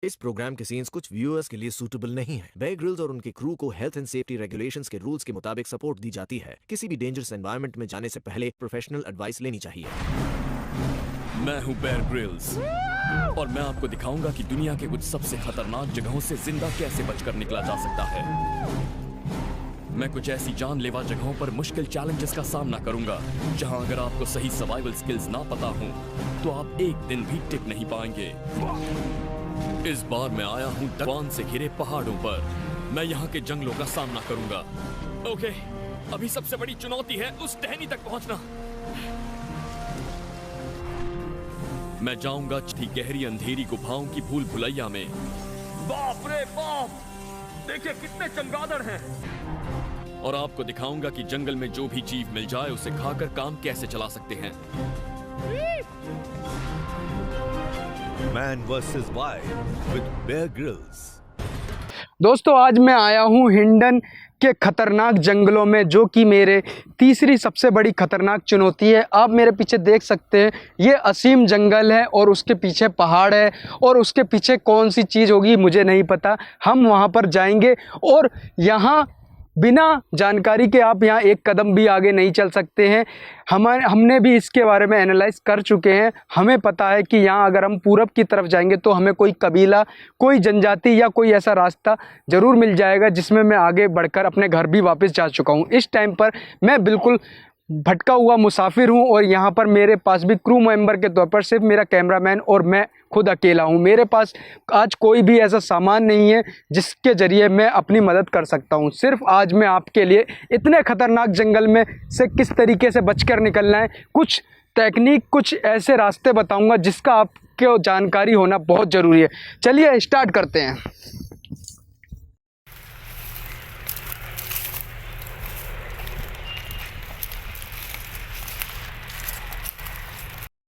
इस प्रोग्राम के सीन्स कुछ व्यूअर्स के लिए सूटेबल नहीं है। बेयर ग्रिल्स और उनके क्रू को हेल्थ एंड सेफ्टी रेगुलेशंस के रूल्स के मुताबिक सपोर्ट दी जाती है। किसी भी डेंजरस एनवायरनमेंट में जाने से पहले प्रोफेशनल एडवाइस लेनी चाहिए। मैं हूं बेयर ग्रिल्स और मैं आपको दिखाऊंगा कि दुनिया के कुछ सबसे खतरनाक जगहों से जिंदा कैसे बचकर निकला जा सकता है। मैं कुछ ऐसी जानलेवा जगहों पर मुश्किल चैलेंजेस का सामना करूंगा जहां अगर आपको सही सर्वाइवल स्किल्स ना पता हो तो आप एक दिन भी टिक नहीं पाएंगे। इस बार मैं आया हूं तूफान से घिरे पहाड़ों पर। मैं यहाँ के जंगलों का सामना करूंगा। ओके, अभी सबसे बड़ी चुनौती है उस टहनी तक पहुंचना। मैं जाऊंगा गहरी अंधेरी गुफाओं की भूल भुलैया में। बाप रे बाप, देखिए कितने चमगादड़ हैं। और आपको दिखाऊंगा कि जंगल में जो भी जीव मिल जाए उसे खाकर काम कैसे चला सकते हैं। Man vs. Wild with Bear Grylls। दोस्तों, आज मैं आया हूँ हिंडन के खतरनाक जंगलों में, जो कि मेरे तीसरी सबसे बड़ी खतरनाक चुनौती है। आप मेरे पीछे देख सकते हैं, ये असीम जंगल है और उसके पीछे पहाड़ है और उसके पीछे कौन सी चीज़ होगी मुझे नहीं पता। हम वहाँ पर जाएंगे और यहाँ बिना जानकारी के आप यहाँ एक कदम भी आगे नहीं चल सकते हैं। हमने भी इसके बारे में एनालाइज कर चुके हैं। हमें पता है कि यहाँ अगर हम पूरब की तरफ जाएंगे तो हमें कोई कबीला, कोई जनजाति या कोई ऐसा रास्ता ज़रूर मिल जाएगा जिसमें मैं आगे बढ़कर अपने घर भी वापस जा चुका हूँ। इस टाइम पर मैं बिल्कुल भटका हुआ मुसाफिर हूँ और यहाँ पर मेरे पास भी क्रू मेंबर के तौर पर सिर्फ मेरा कैमरामैन और मैं खुद अकेला हूँ। मेरे पास आज कोई भी ऐसा सामान नहीं है जिसके ज़रिए मैं अपनी मदद कर सकता हूँ। सिर्फ आज मैं आपके लिए इतने ख़तरनाक जंगल में से किस तरीके से बचकर निकलना है, कुछ टेक्निक, कुछ ऐसे रास्ते बताऊँगा जिसका आपको जानकारी होना बहुत ज़रूरी है। चलिए स्टार्ट करते हैं।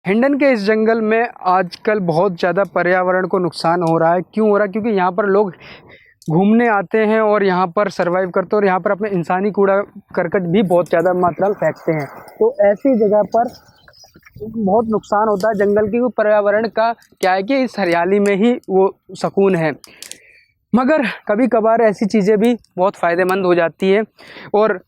हिंडन के इस जंगल में आजकल बहुत ज़्यादा पर्यावरण को नुकसान हो रहा है। क्यों हो रहा है? क्योंकि यहाँ पर लोग घूमने आते हैं और यहाँ पर सर्वाइव करते हैं और यहाँ पर अपने इंसानी कूड़ा करकट भी बहुत ज़्यादा मात्रा में फेंकते हैं। तो ऐसी जगह पर बहुत नुकसान होता है जंगल की। पर्यावरण का क्या है कि इस हरियाली में ही वो सुकून है, मगर कभी कभार ऐसी चीज़ें भी बहुत फ़ायदेमंद हो जाती है। और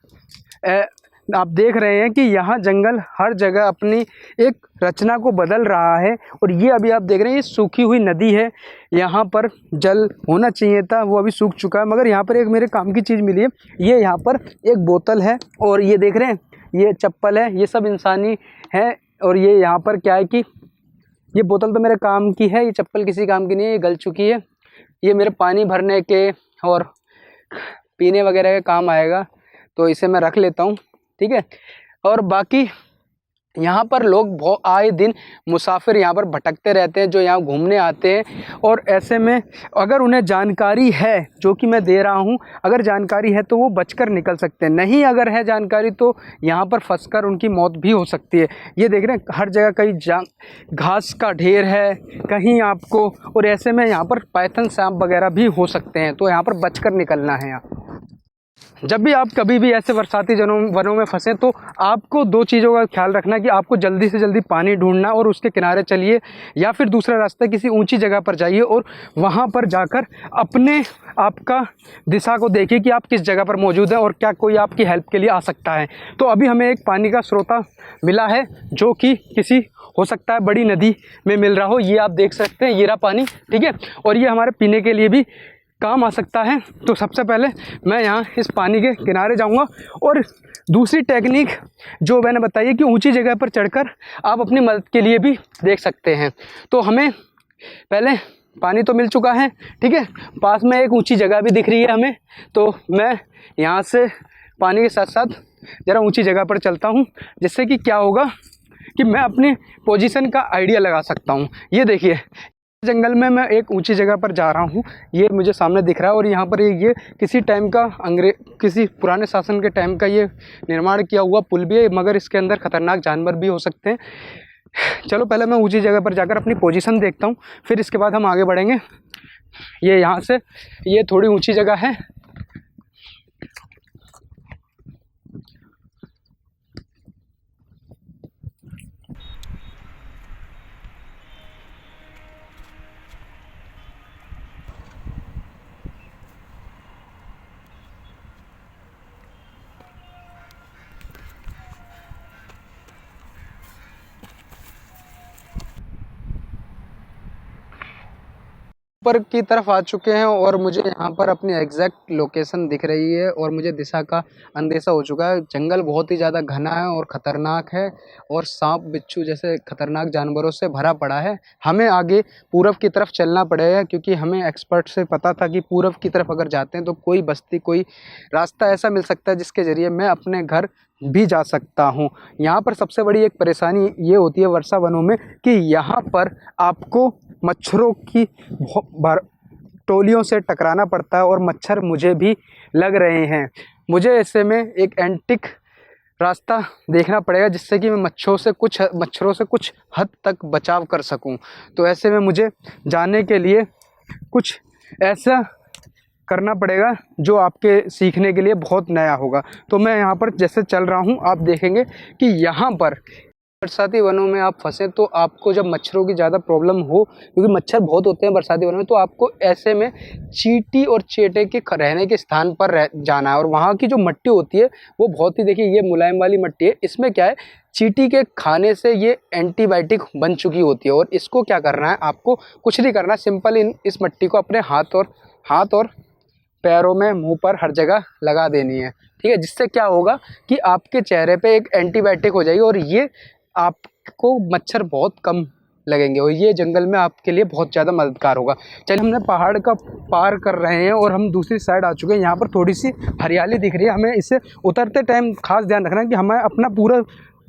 आप देख रहे हैं कि यहाँ जंगल हर जगह अपनी एक रचना को बदल रहा है। और ये अभी आप देख रहे हैं, ये सूखी हुई नदी है। यहाँ पर जल होना चाहिए था, वो अभी सूख चुका है। मगर यहाँ पर एक मेरे काम की चीज़ मिली है। ये यहाँ पर एक बोतल है और ये देख रहे हैं, ये चप्पल है। ये सब इंसानी है। और ये यहाँ पर क्या है कि ये बोतल तो मेरे काम की है, ये चप्पल किसी काम की नहीं है, ये गल चुकी है। ये मेरे पानी भरने के और पीने वगैरह के काम आएगा, तो इसे मैं रख लेता हूँ, ठीक है। और बाकी यहाँ पर लोग बहुत आए दिन मुसाफिर यहाँ पर भटकते रहते हैं, जो यहाँ घूमने आते हैं। और ऐसे में अगर उन्हें जानकारी है जो कि मैं दे रहा हूँ, अगर जानकारी है तो वो बचकर निकल सकते हैं। नहीं अगर है जानकारी तो यहाँ पर फंसकर उनकी मौत भी हो सकती है। ये देख रहे हैं, हर जगह कहीं घास का ढेर है कहीं आपको, और ऐसे में यहाँ पर पाइथन, सांप वगैरह भी हो सकते हैं। तो यहाँ पर बचकर निकलना है। यहाँ जब भी आप कभी भी ऐसे बरसाती वनों में फंसे तो आपको दो चीज़ों का ख्याल रखना कि आपको जल्दी से जल्दी पानी ढूंढना और उसके किनारे चलिए, या फिर दूसरा रास्ता किसी ऊंची जगह पर जाइए और वहां पर जाकर अपने आपका दिशा को देखिए कि आप किस जगह पर मौजूद हैं और क्या कोई आपकी हेल्प के लिए आ सकता है। तो अभी हमें एक पानी का स्रोता मिला है जो कि किसी हो सकता है बड़ी नदी में मिल रहा हो। ये आप देख सकते हैं, ये रहा पानी, ठीक है। और ये हमारे पीने के लिए भी काम आ सकता है। तो सबसे पहले मैं यहाँ इस पानी के किनारे जाऊँगा। और दूसरी टेक्निक जो मैंने बताई है कि ऊंची जगह पर चढ़कर आप अपनी मदद के लिए भी देख सकते हैं। तो हमें पहले पानी तो मिल चुका है, ठीक है। पास में एक ऊंची जगह भी दिख रही है हमें, तो मैं यहाँ से पानी के साथ साथ ज़रा ऊंची जगह पर चलता हूँ, जिससे कि क्या होगा कि मैं अपनी पोजीशन का आइडिया लगा सकता हूँ। ये देखिए, जंगल में मैं एक ऊंची जगह पर जा रहा हूँ, ये मुझे सामने दिख रहा है। और यहाँ पर ये किसी टाइम का किसी पुराने शासन के टाइम का ये निर्माण किया हुआ पुल भी है, मगर इसके अंदर खतरनाक जानवर भी हो सकते हैं। चलो पहले मैं ऊंची जगह पर जाकर अपनी पोजीशन देखता हूँ, फिर इसके बाद हम आगे बढ़ेंगे। ये यहाँ से ये थोड़ी ऊँची जगह है। ऊपर की तरफ आ चुके हैं और मुझे यहाँ पर अपनी एग्जैक्ट लोकेशन दिख रही है और मुझे दिशा का अंदेशा हो चुका है। जंगल बहुत ही ज़्यादा घना है और ख़तरनाक है और सांप बिच्छू जैसे खतरनाक जानवरों से भरा पड़ा है। हमें आगे पूरब की तरफ चलना पड़ेगा क्योंकि हमें एक्सपर्ट से पता था कि पूरब की तरफ अगर जाते हैं तो कोई बस्ती, कोई रास्ता ऐसा मिल सकता है जिसके ज़रिए मैं अपने घर भी जा सकता हूँ। यहाँ पर सबसे बड़ी एक परेशानी ये होती है वर्षा वनों में कि यहाँ पर आपको मच्छरों की टोलियों से टकराना पड़ता है और मच्छर मुझे भी लग रहे हैं। मुझे ऐसे में एक एंटिक रास्ता देखना पड़ेगा जिससे कि मैं मच्छरों से कुछ हद तक बचाव कर सकूं। तो ऐसे में मुझे जाने के लिए कुछ ऐसा करना पड़ेगा जो आपके सीखने के लिए बहुत नया होगा। तो मैं यहाँ पर जैसे चल रहा हूँ आप देखेंगे कि यहाँ पर बरसाती वनों में आप फंसे तो आपको जब मच्छरों की ज़्यादा प्रॉब्लम हो, क्योंकि मच्छर बहुत होते हैं बरसाती वनों में, तो आपको ऐसे में चींटी और चेटे के रहने के स्थान पर जाना है। और वहाँ की जो मिट्टी होती है वो बहुत ही, देखिए ये मुलायम वाली मिट्टी है, इसमें क्या है चींटी के खाने से ये एंटीबायोटिक बन चुकी होती है। और इसको क्या करना है, आपको कुछ नहीं करना, सिंपल इस मिट्टी को अपने हाथ और पैरों में, मुंह पर, हर जगह लगा देनी है। ठीक है, जिससे क्या होगा कि आपके चेहरे पे एक एंटीबायोटिक हो जाएगी और ये आपको मच्छर बहुत कम लगेंगे और ये जंगल में आपके लिए बहुत ज़्यादा मददगार होगा। चलिए, हमने पहाड़ का पार कर रहे हैं और हम दूसरी साइड आ चुके हैं। यहाँ पर थोड़ी सी हरियाली दिख रही है। हमें इसे उतरते टाइम खास ध्यान रखना है कि हमें अपना पूरा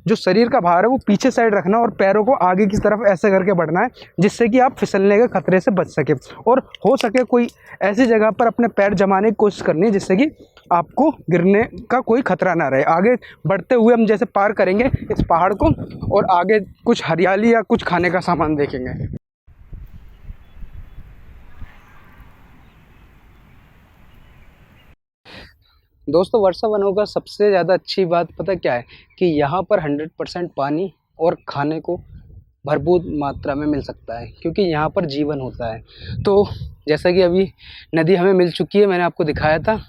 जो शरीर का भार है वो पीछे साइड रखना और पैरों को आगे की तरफ ऐसे करके बढ़ना है जिससे कि आप फिसलने के खतरे से बच सके। और हो सके कोई ऐसी जगह पर अपने पैर जमाने की कोशिश करनी है जिससे कि आपको गिरने का कोई खतरा ना रहे। आगे बढ़ते हुए हम जैसे पार करेंगे इस पहाड़ को और आगे कुछ हरियाली या कुछ खाने का सामान देखेंगे। दोस्तों, वर्षा वनों का सबसे ज़्यादा अच्छी बात पता क्या है कि यहाँ पर 100% पानी और खाने को भरपूर मात्रा में मिल सकता है क्योंकि यहाँ पर जीवन होता है। तो जैसा कि अभी नदी हमें मिल चुकी है, मैंने आपको दिखाया था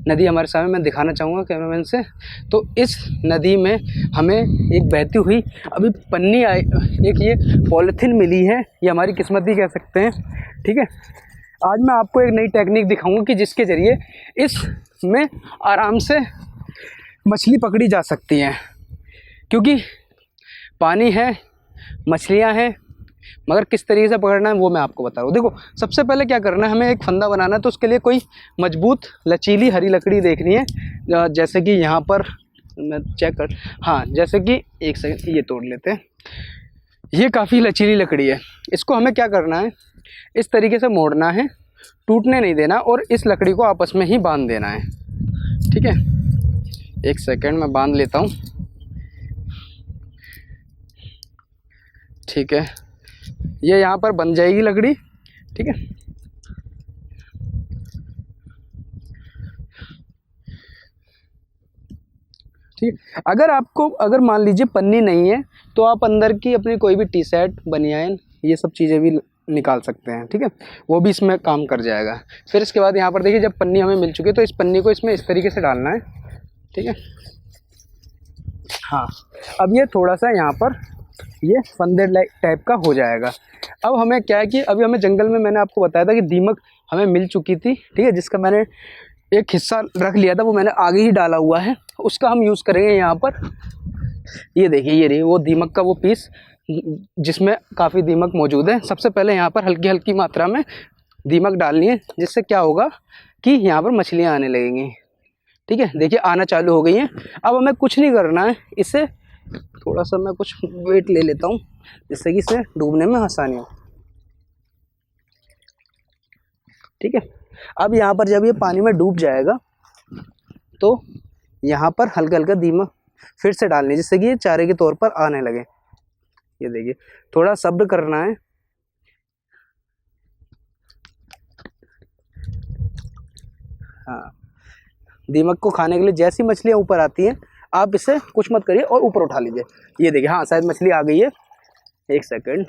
नदी हमारे सामने, मैं दिखाना चाहूँगा कैमरामैन से। तो इस नदी में हमें एक बहती हुई अभी पन्नी आई, एक ये पॉलीथीन मिली है, ये हमारी किस्मत ही कह सकते हैं। ठीक है, आज मैं आपको एक नई टेक्निक दिखाऊंगा कि जिसके ज़रिए इसमें आराम से मछली पकड़ी जा सकती हैं क्योंकि पानी है, मछलियां हैं, मगर किस तरीके से पकड़ना है वो मैं आपको बता रहा हूँ। देखो, सबसे पहले क्या करना है, हमें एक फंदा बनाना है। तो उसके लिए कोई मजबूत लचीली हरी लकड़ी देखनी है, जैसे कि यहाँ पर मैं चेक कर, हाँ, जैसे कि एक सेकंड ये तोड़ लेते हैं। ये काफ़ी लचीली लकड़ी है। इसको हमें क्या करना है, इस तरीके से मोड़ना है, टूटने नहीं देना और इस लकड़ी को आपस में ही बांध देना है। ठीक है, एक सेकंड मैं बांध लेता हूँ। ठीक है, ये यहाँ पर बन जाएगी लकड़ी। ठीक है, ठीक है। अगर मान लीजिए पन्नी नहीं है तो आप अंदर की अपनी कोई भी टी शर्ट, बनियान, ये सब चीज़ें भी निकाल सकते हैं। ठीक है, वो भी इसमें काम कर जाएगा। फिर इसके बाद यहाँ पर देखिए, जब पन्नी हमें मिल चुकी है तो इस पन्नी को इसमें इस तरीके से डालना है। ठीक है, हाँ, अब ये थोड़ा सा यहाँ पर ये फंदे टाइप का हो जाएगा। अब हमें क्या है कि अभी हमें जंगल में, मैंने आपको बताया था कि दीमक हमें मिल चुकी थी। ठीक है, जिसका मैंने एक हिस्सा रख लिया था, वो मैंने आगे ही डाला हुआ है, उसका हम यूज़ करेंगे यहाँ पर। ये देखिए, ये रही वो दीमक का वो पीस जिसमें काफ़ी दीमक मौजूद है। सबसे पहले यहाँ पर हल्की हल्की मात्रा में दीमक डालनी है, जिससे क्या होगा कि यहाँ पर मछलियाँ आने लगेंगी। ठीक है, देखिए आना चालू हो गई हैं। अब हमें कुछ नहीं करना है, इसे थोड़ा सा मैं कुछ वेट ले लेता हूँ जिससे कि इसे डूबने में आसानी हो। ठीक है, अब यहाँ पर जब ये पानी में डूब जाएगा तो यहाँ पर हल्का हल्का दीमक फिर से डालनी, जिससे कि ये चारे के तौर पर आने लगे। ये देखिए, थोड़ा सब्र करना है। हाँ, दीमक को खाने के लिए जैसी मछलियाँ ऊपर आती हैं आप इसे कुछ मत करिए और ऊपर उठा लीजिए। ये देखिए, हाँ, शायद मछली आ गई है। एक सेकंड,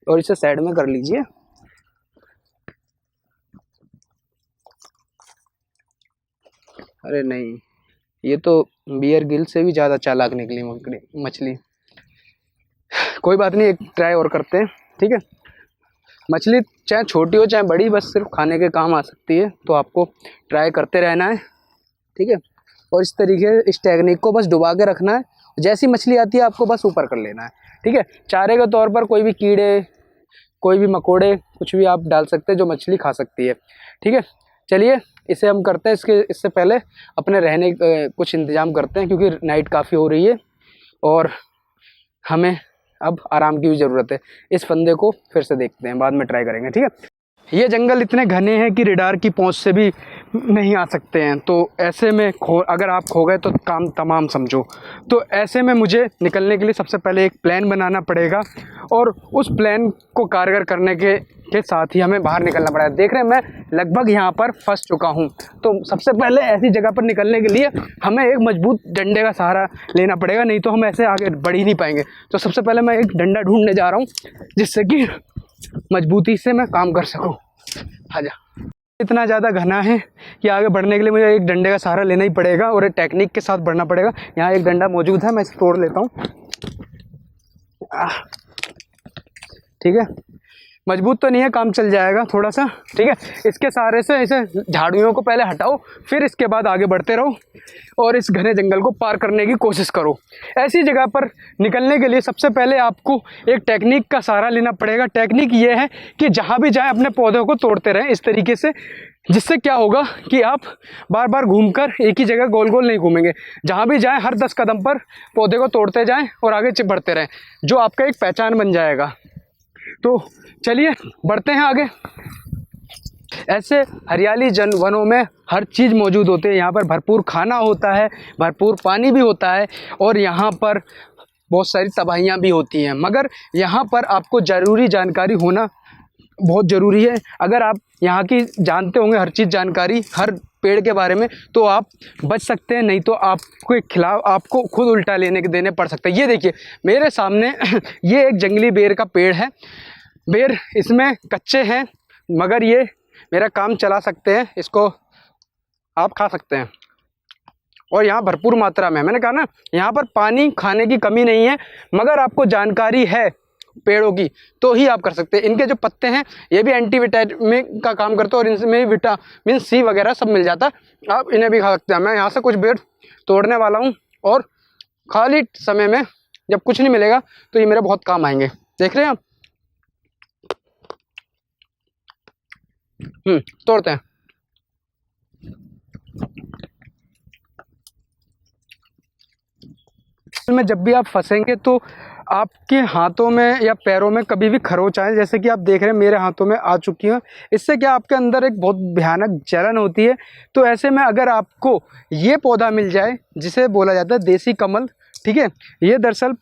और इसे साइड में कर लीजिए। अरे नहीं, ये तो बियर गिल से भी ज़्यादा चालाक निकली मछली। कोई बात नहीं, एक ट्राई और करते हैं। ठीक है, मछली चाहे छोटी हो चाहे बड़ी, बस सिर्फ खाने के काम आ सकती है, तो आपको ट्राई करते रहना है, ठीक है। और इस तरीके इस टेक्निक को बस डुबा के रखना है, जैसी मछली आती है आपको बस ऊपर कर लेना है, ठीक है। चारे के तौर पर कोई भी कीड़े, कोई भी मकोड़े, कुछ भी आप डाल सकते हैं जो मछली खा सकती है, ठीक है। चलिए इसे हम करते हैं, इससे पहले अपने रहने कुछ इंतज़ाम करते हैं, क्योंकि नाइट काफ़ी हो रही है और हमें अब आराम की भी ज़रूरत है। इस फंदे को फिर से देखते हैं, बाद में ट्राई करेंगे, ठीक है। ये जंगल इतने घने हैं कि रेडार की पहुंच से भी नहीं आ सकते हैं, तो ऐसे में अगर आप खो गए तो काम तमाम समझो। तो ऐसे में मुझे निकलने के लिए सबसे पहले एक प्लान बनाना पड़ेगा, और उस प्लान को कारगर करने के साथ ही हमें बाहर निकलना पड़ेगा। देख रहे हैं मैं लगभग यहाँ पर फंस चुका हूँ, तो सबसे पहले ऐसी जगह पर निकलने के लिए हमें एक मजबूत डंडे का सहारा लेना पड़ेगा, नहीं तो हम ऐसे आगे बढ़ ही नहीं पाएंगे। तो सबसे पहले मैं एक डंडा ढूंढने जा रहा हूँ जिससे कि मजबूती से मैं काम कर सकूं। आजा। इतना ज़्यादा घना है कि आगे बढ़ने के लिए मुझे एक डंडे का सहारा लेना ही पड़ेगा और एक टेक्निक के साथ बढ़ना पड़ेगा। यहाँ एक डंडा मौजूद है, मैं इसे तोड़ लेता हूँ, ठीक है। मजबूत तो नहीं है, काम चल जाएगा थोड़ा सा, ठीक है। इसके सहारे से इसे झाड़ियों को पहले हटाओ, फिर इसके बाद आगे बढ़ते रहो और इस घने जंगल को पार करने की कोशिश करो। ऐसी जगह पर निकलने के लिए सबसे पहले आपको एक टेक्निक का सहारा लेना पड़ेगा। टेक्निक ये है कि जहाँ भी जाएं अपने पौधों को तोड़ते रहें इस तरीके से, जिससे क्या होगा कि आप बार बार घूमकर एक ही जगह गोल गोल नहीं घूमेंगे। जहाँ भी जाएं हर 10 कदम पर पौधे को तोड़ते जाएं और आगे बढ़ते रहें, जो आपका एक पहचान बन जाएगा। तो चलिए बढ़ते हैं आगे। ऐसे हरियाली वनों में हर चीज़ मौजूद होती है। यहाँ पर भरपूर खाना होता है, भरपूर पानी भी होता है और यहाँ पर बहुत सारी तबाहियाँ भी होती हैं, मगर यहाँ पर आपको ज़रूरी जानकारी होना बहुत ज़रूरी है। अगर आप यहाँ की जानते होंगे हर चीज़ जानकारी हर पेड़ के बारे में, तो आप बच सकते हैं, नहीं तो आपके खिलाफ आपको खुद उल्टा देने पड़ सकता है। ये देखिए मेरे सामने ये एक जंगली बेर का पेड़ है। बेर इसमें कच्चे हैं, मगर ये मेरा काम चला सकते हैं, इसको आप खा सकते हैं। और यहाँ भरपूर मात्रा में, मैंने कहा ना यहाँ पर पानी खाने की कमी नहीं है, मगर आपको जानकारी है पेड़ों की तो ही आप कर सकते हैं। इनके जो पत्ते हैं ये भी एंटीविटामिन का काम करते हैं और इनमें विटामिन सी वगैरह सब मिल जाता है, आप इन्हें भी खा सकते हैं। मैं यहाँ से कुछ बेर तोड़ने वाला हूँ और खाली समय में जब कुछ नहीं मिलेगा तो ये मेरे बहुत काम आएंगे। देख रहे हैं आप, तोड़ते हैं। में जब भी आप फंसेंगे तो आपके हाथों में या पैरों में कभी भी खरोंच आए, जैसे कि आप देख रहे हैं मेरे हाथों में आ चुकी है, इससे क्या आपके अंदर एक बहुत भयानक जलन होती है। तो ऐसे में अगर आपको ये पौधा मिल जाए जिसे बोला जाता है देसी कमल, ठीक है, ये दरअसल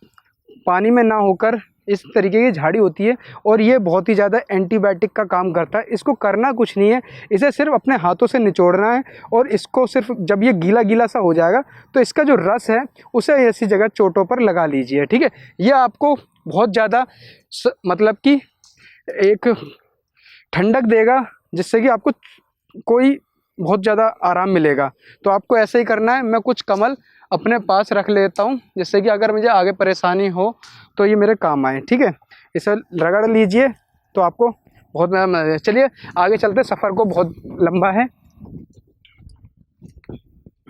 पानी में ना होकर इस तरीके की झाड़ी होती है और ये बहुत ही ज़्यादा एंटीबायोटिक का काम करता है। इसको करना कुछ नहीं है, इसे सिर्फ अपने हाथों से निचोड़ना है और इसको सिर्फ जब ये गीला गीला सा हो जाएगा तो इसका जो रस है उसे ऐसी जगह चोटों पर लगा लीजिए, ठीक है। ये आपको बहुत ज़्यादा मतलब कि एक ठंडक देगा, जिससे कि आपको कोई बहुत ज़्यादा आराम मिलेगा। तो आपको ऐसे ही करना है। मैं कुछ कमल अपने पास रख लेता हूँ, जिससे कि अगर मुझे आगे परेशानी हो तो ये मेरे काम आए, ठीक है। इसे रगड़ लीजिए तो आपको बहुत मजा आए। चलिए आगे चलते, सफ़र को बहुत लंबा है।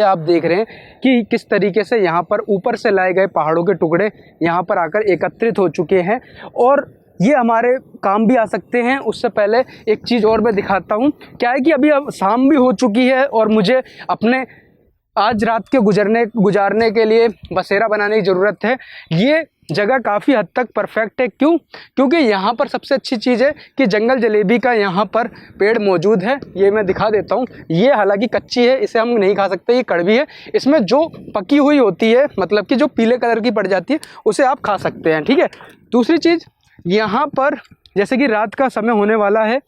आप देख रहे हैं कि किस तरीके से यहाँ पर ऊपर से लाए गए पहाड़ों के टुकड़े यहाँ पर आकर एकत्रित हो चुके हैं और ये हमारे काम भी आ सकते हैं। उससे पहले एक चीज़ और मैं दिखाता हूँ। क्या है कि अभी अब शाम भी हो चुकी है और मुझे अपने आज रात के गुजारने के लिए बसेरा बनाने की ज़रूरत है। ये जगह काफ़ी हद तक परफेक्ट है। क्यों? क्योंकि यहाँ पर सबसे अच्छी चीज़ है कि जंगल जलेबी का यहाँ पर पेड़ मौजूद है। ये मैं दिखा देता हूँ। ये हालांकि कच्ची है, इसे हम नहीं खा सकते, ये कड़वी है। इसमें जो पकी हुई होती है, मतलब कि जो पीले कलर की पड़ जाती है, उसे आप खा सकते हैं, ठीक है। दूसरी चीज़, यहाँ पर जैसे कि रात का समय होने वाला है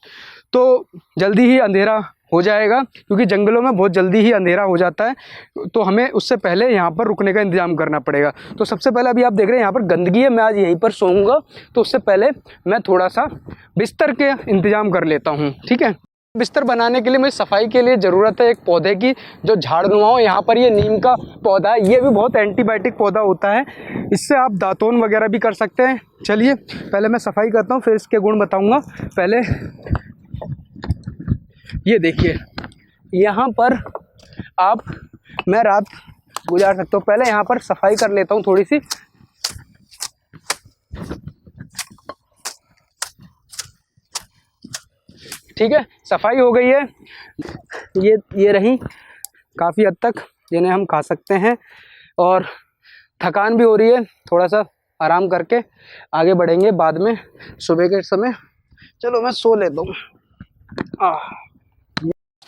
तो जल्दी ही अंधेरा हो जाएगा, क्योंकि जंगलों में बहुत जल्दी ही अंधेरा हो जाता है। तो हमें उससे पहले यहाँ पर रुकने का इंतज़ाम करना पड़ेगा। तो सबसे पहले अभी आप देख रहे हैं यहाँ पर गंदगी है, मैं आज यहीं पर सोऊंगा। तो उससे पहले मैं थोड़ा सा बिस्तर के इंतज़ाम कर लेता हूँ, ठीक है। बिस्तर बनाने के लिए मुझे सफाई के लिए ज़रूरत है एक पौधे की जो झाड़नुमा हो। यहाँ पर ये नीम का पौधा है, ये भी बहुत एंटीबायोटिक पौधा होता है, इससे आप दातून वगैरह भी कर सकते हैं। चलिए पहले मैं सफाई करता हूँ, फिर इसके गुण बताऊँगा। पहले ये देखिए, यहाँ पर मैं रात गुजार सकता हूँ। पहले यहाँ पर सफाई कर लेता हूँ थोड़ी सी। ठीक है, सफाई हो गई है। ये रही काफ़ी हद तक, जिन्हें हम खा सकते हैं। और थकान भी हो रही है, थोड़ा सा आराम करके आगे बढ़ेंगे बाद में सुबह के समय। चलो मैं सो लेता हूँ।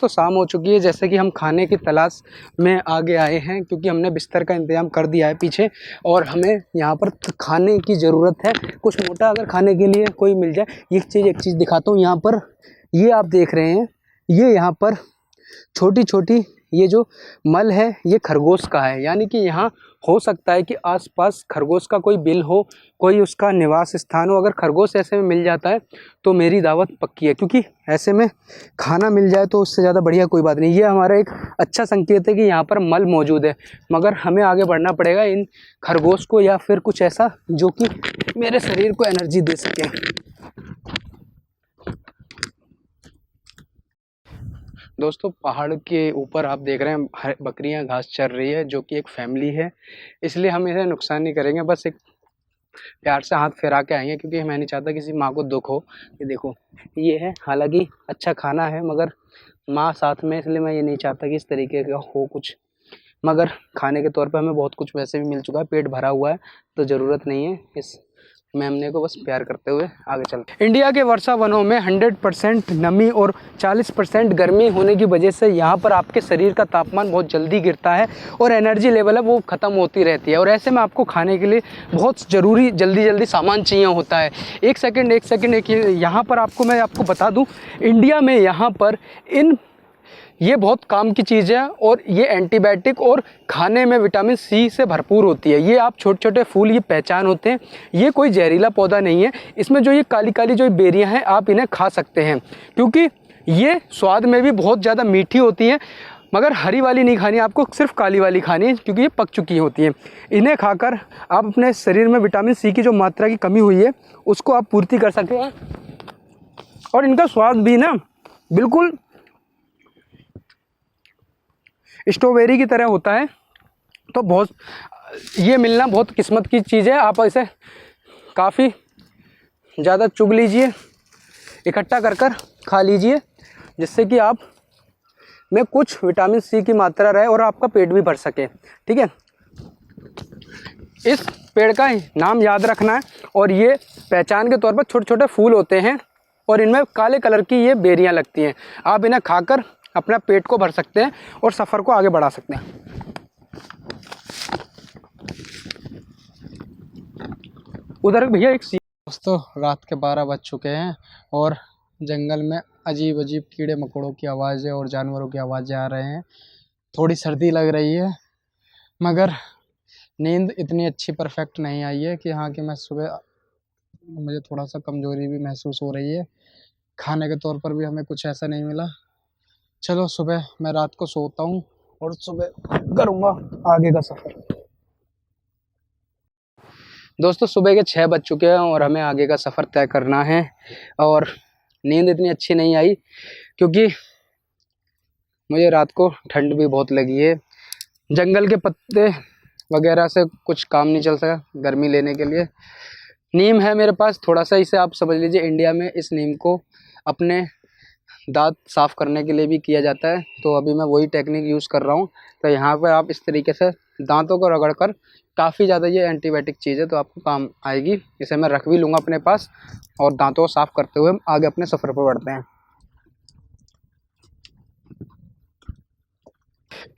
तो शाम हो चुकी है, जैसे कि हम खाने की तलाश में आगे आए हैं, क्योंकि हमने बिस्तर का इंतजाम कर दिया है पीछे, और हमें यहाँ पर खाने की ज़रूरत है। कुछ मोटा अगर खाने के लिए कोई मिल जाए। एक चीज़ दिखाता हूँ। यहाँ पर ये आप देख रहे हैं, ये यहाँ पर छोटी छोटी ये जो मल है ये खरगोश का है। यानी कि यहाँ हो सकता है कि आसपास खरगोश का कोई बिल हो, कोई उसका निवास स्थान हो। अगर खरगोश ऐसे में मिल जाता है तो मेरी दावत पक्की है, क्योंकि ऐसे में खाना मिल जाए तो उससे ज़्यादा बढ़िया कोई बात नहीं। ये हमारा एक अच्छा संकेत है कि यहाँ पर मल मौजूद है। मगर हमें आगे बढ़ना पड़ेगा इन खरगोश को, या फिर कुछ ऐसा जो कि मेरे शरीर को एनर्जी दे सके। दोस्तों, पहाड़ के ऊपर आप देख रहे हैं बकरियां घास चर रही है, जो कि एक फैमिली है, इसलिए हम इसे नुकसान नहीं करेंगे। बस एक प्यार से हाथ फेरा के आएंगे, क्योंकि मैं नहीं चाहता किसी माँ को दुख हो। ये देखो, ये है, हालांकि अच्छा खाना है मगर माँ साथ में, इसलिए मैं ये नहीं चाहता कि इस तरीके का हो कुछ। मगर खाने के तौर पर हमें बहुत कुछ वैसे भी मिल चुका है, पेट भरा हुआ है, तो ज़रूरत नहीं है इस मेमने को बस प्यार करते हुए आगे चलते। इंडिया के वर्षा वनों में 100% नमी और 40% गर्मी होने की वजह से यहाँ पर आपके शरीर का तापमान बहुत जल्दी गिरता है और एनर्जी लेवल है वो ख़त्म होती रहती है। और ऐसे में आपको खाने के लिए बहुत ज़रूरी जल्दी सामान चाहिए होता है। एक सेकंड यहाँ पर मैं आपको बता दूँ, इंडिया में यहाँ पर ये बहुत काम की चीज़ है, और ये एंटीबायोटिक और खाने में विटामिन सी से भरपूर होती है। ये आप छोटे छोटे फूल ये पहचान होते हैं, ये कोई जहरीला पौधा नहीं है। इसमें जो ये काली काली जो बेरियां हैं आप इन्हें खा सकते हैं, क्योंकि ये स्वाद में भी बहुत ज़्यादा मीठी होती हैं। मगर हरी वाली नहीं खानी, आपको सिर्फ काली वाली खानी है, क्योंकि ये पक चुकी होती हैं। इन्हें खाकर आप अपने शरीर में विटामिन सी की जो मात्रा की कमी हुई है उसको आप पूर्ति कर सकते हैं। और इनका स्वाद भी ना बिल्कुल स्ट्रॉबेरी की तरह होता है। तो बहुत ये मिलना बहुत किस्मत की चीज़ है। आप इसे काफ़ी ज़्यादा चुग लीजिए, इकट्ठा कर खा लीजिए, जिससे कि आप में कुछ विटामिन सी की मात्रा रहे और आपका पेट भी भर सके। ठीक है, इस पेड़ का नाम याद रखना है। और ये पहचान के तौर पर छोटे छोटे फूल होते हैं और इनमें काले कलर की ये बेरियां लगती हैं। आप इन्हें खाकर अपना पेट को भर सकते हैं और सफ़र को आगे बढ़ा सकते हैं। उधर भैया एक दोस्तों, रात के 12 बज चुके हैं और जंगल में अजीब अजीब कीड़े मकोड़ों की आवाज़ें और जानवरों की आवाज़ें आ रहे हैं। थोड़ी सर्दी लग रही है, मगर नींद इतनी अच्छी परफेक्ट नहीं आई है कि हाँ कि मैं सुबह, मुझे थोड़ा सा कमज़ोरी भी महसूस हो रही है। खाने के तौर पर भी हमें कुछ ऐसा नहीं मिला। चलो सुबह मैं रात को सोता हूँ और सुबह करूँगा आगे का सफ़र। दोस्तों, सुबह के 6 बज चुके हैं और हमें आगे का सफ़र तय करना है। और नींद इतनी अच्छी नहीं आई क्योंकि मुझे रात को ठंड भी बहुत लगी है। जंगल के पत्ते वगैरह से कुछ काम नहीं चल सका गर्मी लेने के लिए। नीम है मेरे पास थोड़ा सा, इसे आप समझ लीजिए इंडिया में इस नीम को अपने दांत साफ़ करने के लिए भी किया जाता है। तो अभी मैं वही टेक्निक यूज़ कर रहा हूँ। तो यहाँ पर आप इस तरीके से दांतों को रगड़ कर, काफ़ी ज़्यादा ये एंटीबायोटिक चीज़ है तो आपको काम आएगी। इसे मैं रख भी लूँगा अपने पास और दांतों को साफ़ करते हुए आगे अपने सफ़र पर बढ़ते हैं।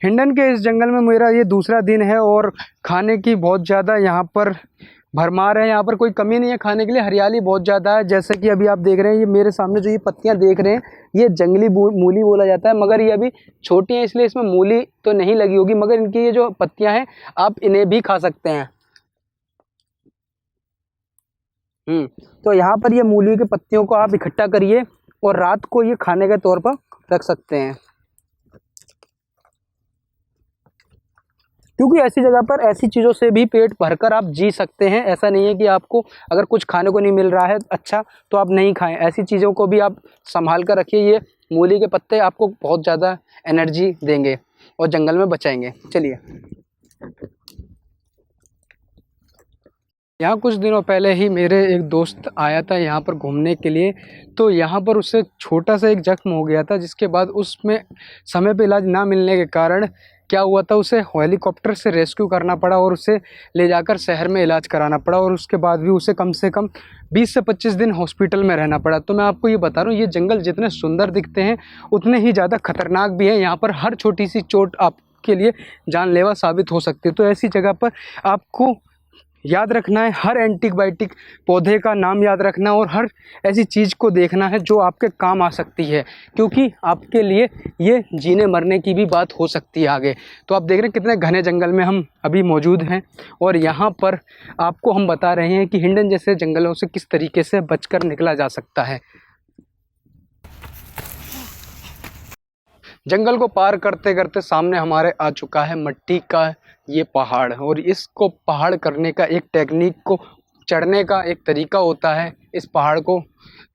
हिंडन के इस जंगल में मेरा ये दूसरा दिन है और खाने की बहुत ज़्यादा यहाँ पर भरमार है। यहाँ पर कोई कमी नहीं है खाने के लिए, हरियाली बहुत ज़्यादा है। जैसे कि अभी आप देख रहे हैं, ये मेरे सामने जो ये पत्तियाँ देख रहे हैं ये जंगली मूली बोला जाता है, मगर ये अभी छोटी हैं इसलिए इसमें मूली तो नहीं लगी होगी, मगर इनकी ये जो पत्तियाँ हैं आप इन्हें भी खा सकते हैं। तो यहाँ पर ये मूली के पत्तियों को आप इकट्ठा करिए और रात को ये खाने के तौर पर रख सकते हैं, क्योंकि ऐसी जगह पर ऐसी चीज़ों से भी पेट भरकर आप जी सकते हैं। ऐसा नहीं है कि आपको अगर कुछ खाने को नहीं मिल रहा है अच्छा तो आप नहीं खाएं, ऐसी चीज़ों को भी आप संभाल कर रखिए। ये मूली के पत्ते आपको बहुत ज़्यादा एनर्जी देंगे और जंगल में बचाएंगे। चलिए, यहाँ कुछ दिनों पहले ही मेरे एक दोस्त आया था यहाँ पर घूमने के लिए, तो यहाँ पर उससे छोटा सा एक जख्म हो गया था, जिसके बाद उसमें समय पे इलाज ना मिलने के कारण क्या हुआ था, उसे हेलीकॉप्टर से रेस्क्यू करना पड़ा और उसे ले जाकर शहर में इलाज कराना पड़ा, और उसके बाद भी उसे कम से कम 20 से 25 दिन हॉस्पिटल में रहना पड़ा। तो मैं आपको ये बता रहा हूँ, ये जंगल जितने सुंदर दिखते हैं उतने ही ज़्यादा खतरनाक भी हैं। यहाँ पर हर छोटी सी चोट आपके लिए जानलेवा साबित हो सकती है। तो ऐसी जगह पर आपको याद रखना है, हर एंटीबायोटिक पौधे का नाम याद रखना और हर ऐसी चीज़ को देखना है जो आपके काम आ सकती है, क्योंकि आपके लिए ये जीने मरने की भी बात हो सकती है आगे। तो आप देख रहे हैं कितने घने जंगल में हम अभी मौजूद हैं, और यहाँ पर आपको हम बता रहे हैं कि हिंडन जैसे जंगलों से किस तरीके से बचकर निकला जा सकता है। जंगल को पार करते करते सामने हमारे आ चुका है मिट्टी का ये पहाड़, और इसको पहाड़ करने का एक टेक्निक को चढ़ने का एक तरीका होता है इस पहाड़ को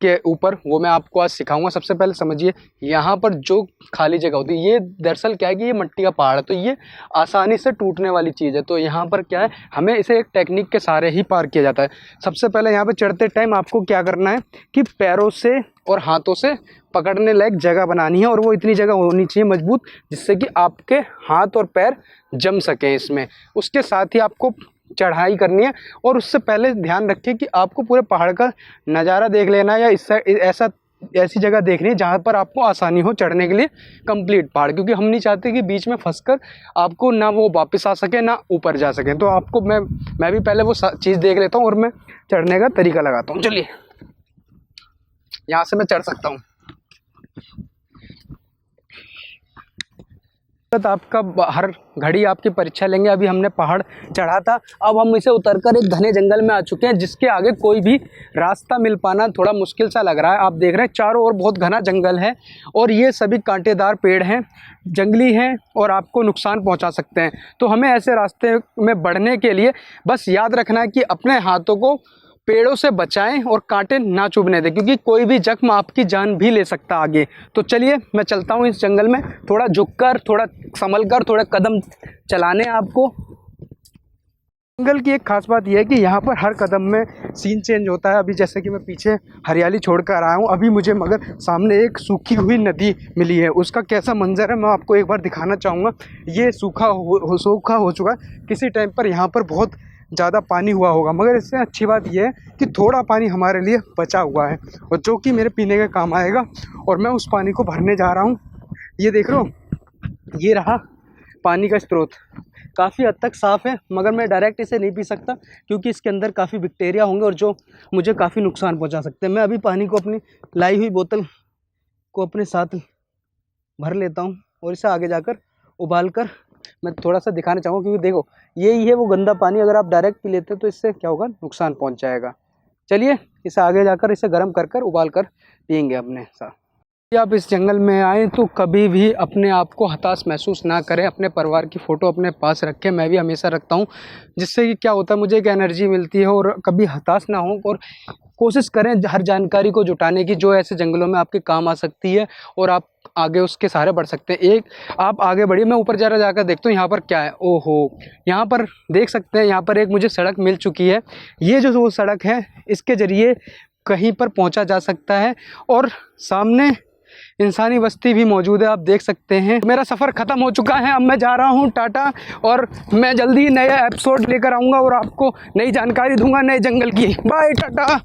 के ऊपर, वो मैं आपको आज सिखाऊंगा। सबसे पहले समझिए, यहाँ पर जो खाली जगह होती है ये दरअसल क्या है कि ये मिट्टी का पहाड़ है, तो ये आसानी से टूटने वाली चीज़ है। तो यहाँ पर क्या है, हमें इसे एक टेक्निक के सहारे ही पार किया जाता है। सबसे पहले यहाँ पर चढ़ते टाइम आपको क्या करना है कि पैरों से और हाथों से पकड़ने लायक जगह बनानी है, और वो इतनी जगह होनी चाहिए मजबूत जिससे कि आपके हाथ और पैर जम सकें इसमें। उसके साथ ही आपको चढ़ाई करनी है, और उससे पहले ध्यान रखिए कि आपको पूरे पहाड़ का नज़ारा देख लेना है, या ऐसी जगह देखनी है जहाँ पर आपको आसानी हो चढ़ने के लिए कंप्लीट पहाड़, क्योंकि हम नहीं चाहते कि बीच में फंसकर आपको ना वो वापस आ सके ना ऊपर जा सके। तो आपको मैं भी पहले वो चीज़ देख लेता हूँ और मैं चढ़ने का तरीका लगाता हूँ। चलिए, यहाँ से मैं चढ़ सकता हूँ। आपका हर घड़ी आपकी परीक्षा लेंगे। अभी हमने पहाड़ चढ़ा था, अब हम इसे उतरकर एक घने जंगल में आ चुके हैं, जिसके आगे कोई भी रास्ता मिल पाना थोड़ा मुश्किल सा लग रहा है। आप देख रहे हैं चारों ओर बहुत घना जंगल है, और ये सभी कांटेदार पेड़ हैं, जंगली हैं और आपको नुकसान पहुंचा सकते हैं। तो हमें ऐसे रास्ते में बढ़ने के लिए बस याद रखना है कि अपने हाथों को पेड़ों से बचाएं और कांटे ना चुभने दें, क्योंकि कोई भी जख्म आपकी जान भी ले सकता आगे। तो चलिए, मैं चलता हूँ इस जंगल में, थोड़ा झुककर, थोड़ा संभलकर, थोड़ा कदम चलाने आपको। जंगल की एक खास बात यह है कि यहाँ पर हर कदम में सीन चेंज होता है। अभी जैसे कि मैं पीछे हरियाली छोड़ कर आया हूँ, अभी मुझे मगर सामने एक सूखी हुई नदी मिली है। उसका कैसा मंजर है मैं आपको एक बार दिखाना चाहूँगा। ये सूखा हो चुका है, किसी टाइम पर यहाँ पर बहुत ज़्यादा पानी हुआ होगा, मगर इससे अच्छी बात यह है कि थोड़ा पानी हमारे लिए बचा हुआ है, और जो कि मेरे पीने के काम आएगा, और मैं उस पानी को भरने जा रहा हूँ। ये देख रहे हो, ये रहा पानी का स्रोत, काफ़ी हद तक साफ़ है, मगर मैं डायरेक्ट इसे नहीं पी सकता क्योंकि इसके अंदर काफ़ी बैक्टीरिया होंगे और जो मुझे काफ़ी नुकसान पहुँचा सकते हैं। मैं अभी पानी को अपनी लाई हुई बोतल को अपने साथ भर लेता हूँ, और इसे आगे जाकर उबाल कर मैं थोड़ा सा दिखाना चाहूँगा, क्योंकि देखो यही है वो गंदा पानी, अगर आप डायरेक्ट पी लेते तो इससे क्या होगा, नुकसान पहुँच जाएगा। चलिए, इसे आगे जाकर इसे गर्म कर उबाल कर पियेंगे अपने साथ। यदि आप इस जंगल में आएँ तो कभी भी अपने आप को हताश महसूस ना करें, अपने परिवार की फ़ोटो अपने पास रखें। मैं भी हमेशा रखता हूँ, जिससे कि क्या होता है, मुझे एक एनर्जी मिलती है, और कभी हताश ना हो, और कोशिश करें हर जानकारी को जुटाने की जो ऐसे जंगलों में आपके काम आ सकती है, और आप आगे उसके सहारे बढ़ सकते हैं। एक आप आगे बढ़िए, मैं ऊपर जरा जाकर देखता हूँ यहाँ पर क्या है। ओहो, यहाँ पर देख सकते हैं, यहाँ पर एक मुझे सड़क मिल चुकी है। ये जो वो सड़क है, इसके ज़रिए कहीं पर पहुँचा जा सकता है, और सामने इंसानी बस्ती भी मौजूद है, आप देख सकते हैं। मेरा सफ़र ख़त्म हो चुका है, अब मैं जा रहा हूँ, टाटा। और मैं जल्दी नया एपिसोड लेकर आऊँगा और आपको नई जानकारी दूंगा नए जंगल की। बाय, टाटा।